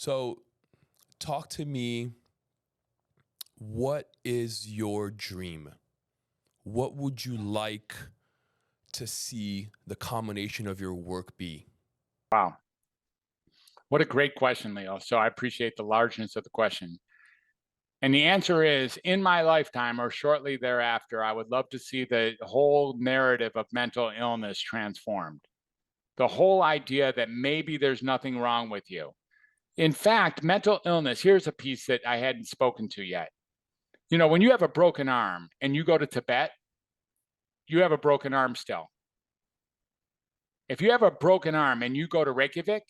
So talk to me. What is your dream? What would you like to see the combination of your work be? Wow. What a great question, Leo. So I appreciate the largeness of the question. And the answer is, in my lifetime or shortly thereafter, I would love to see the whole narrative of mental illness transformed. The whole idea that maybe there's nothing wrong with you. In fact, mental illness, here's a piece that I hadn't spoken to yet. You know, when you have a broken arm and you go to Tibet, you have a broken arm still. If you have a broken arm and you go to Reykjavik,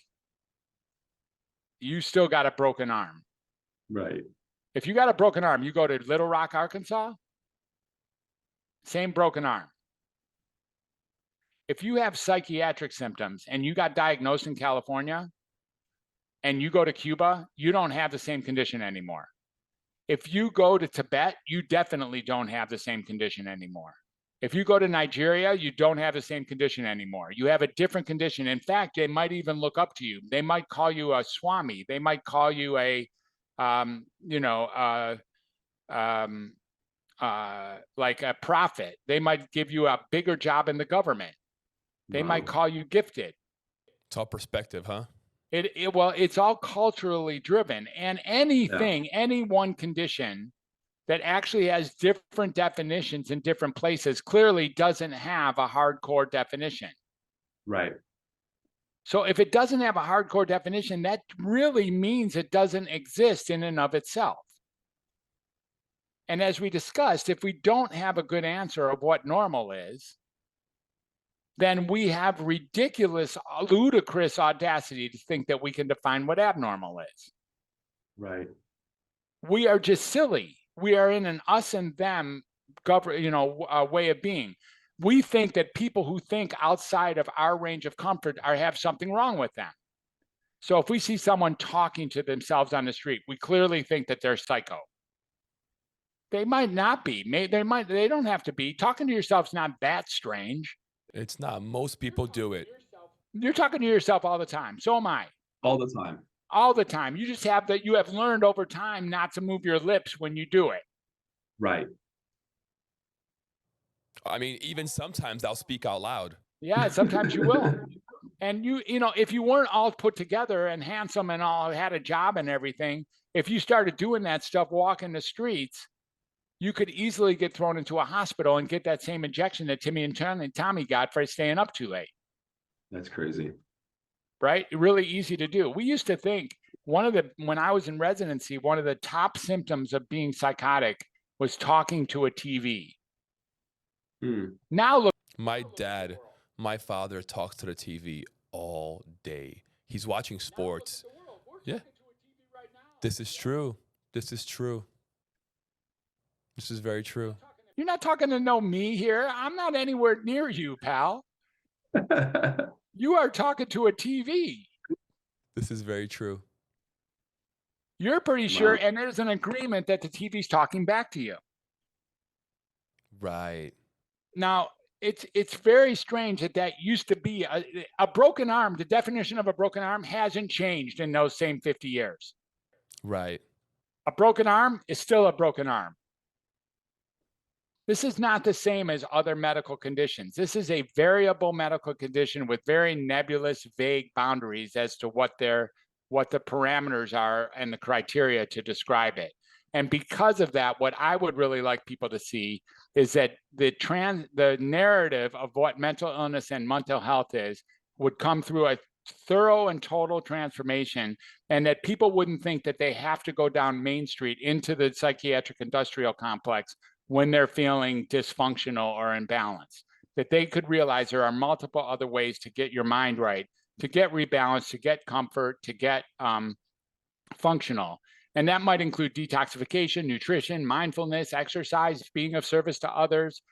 you still got a broken arm. Right. If you got a broken arm, you go to Little Rock, Arkansas, same broken arm. If you have psychiatric symptoms and you got diagnosed in California and you go to Cuba, you don't have the same condition anymore. If you go to Tibet, you definitely don't have the same condition anymore. If you go to Nigeria, you don't have the same condition anymore. You have a different condition. In fact, they might even look up to you. They might call you a swami. They might call you a, like a prophet. They might give you a bigger job in the government. They might call you gifted. It's all perspective, huh? Well, it's all culturally driven, and anything, any one condition that actually has different definitions in different places clearly doesn't have a hardcore definition. Right. So if it doesn't have a hardcore definition, that really means it doesn't exist in and of itself. And as we discussed, if we don't have a good answer of what normal is, then we have ridiculous, ludicrous audacity to think that we can define what abnormal is. Right. We are just silly. We are in an us and them way of being. We think that people who think outside of our range of comfort have something wrong with them. So if we see someone talking to themselves on the street, we clearly think that they're psycho. They might not be. They don't have to be. Talking to yourself's not that strange. It's not. Most people do it. You're talking to yourself all the time. So am I. All the time. All the time. You just have that. You have learned over time not to move your lips when you do it. Right. I mean, even sometimes I'll speak out loud. Yeah, sometimes you will. And if you weren't all put together and handsome and all had a job and everything, if you started doing that stuff, walking the streets, you could easily get thrown into a hospital and get that same injection that Timmy and Tommy got for staying up too late. That's crazy. Right? Really easy to do. We used to think when I was in residency, one of the top symptoms of being psychotic was talking to a TV. Now look. My father talks to the TV all day. He's watching sports. Yeah. This is true. This is true. This is very true. You're not talking to know me here. I'm not anywhere near you, pal. You are talking to a TV. This is very true. You're pretty sure, and there's an agreement that the TV's talking back to you. Right. Now, it's very strange that used to be a broken arm. The definition of a broken arm hasn't changed in those same 50 years. Right. A broken arm is still a broken arm. This is not the same as other medical conditions. This is a variable medical condition with very nebulous, vague boundaries as to what the parameters are and the criteria to describe it. And because of that, what I would really like people to see is that the narrative of what mental illness and mental health is would come through a thorough and total transformation, and that people wouldn't think that they have to go down Main Street into the psychiatric industrial complex when they're feeling dysfunctional or imbalanced, that they could realize there are multiple other ways to get your mind right, to get rebalanced, to get comfort, to get functional. And that might include detoxification, nutrition, mindfulness, exercise, being of service to others,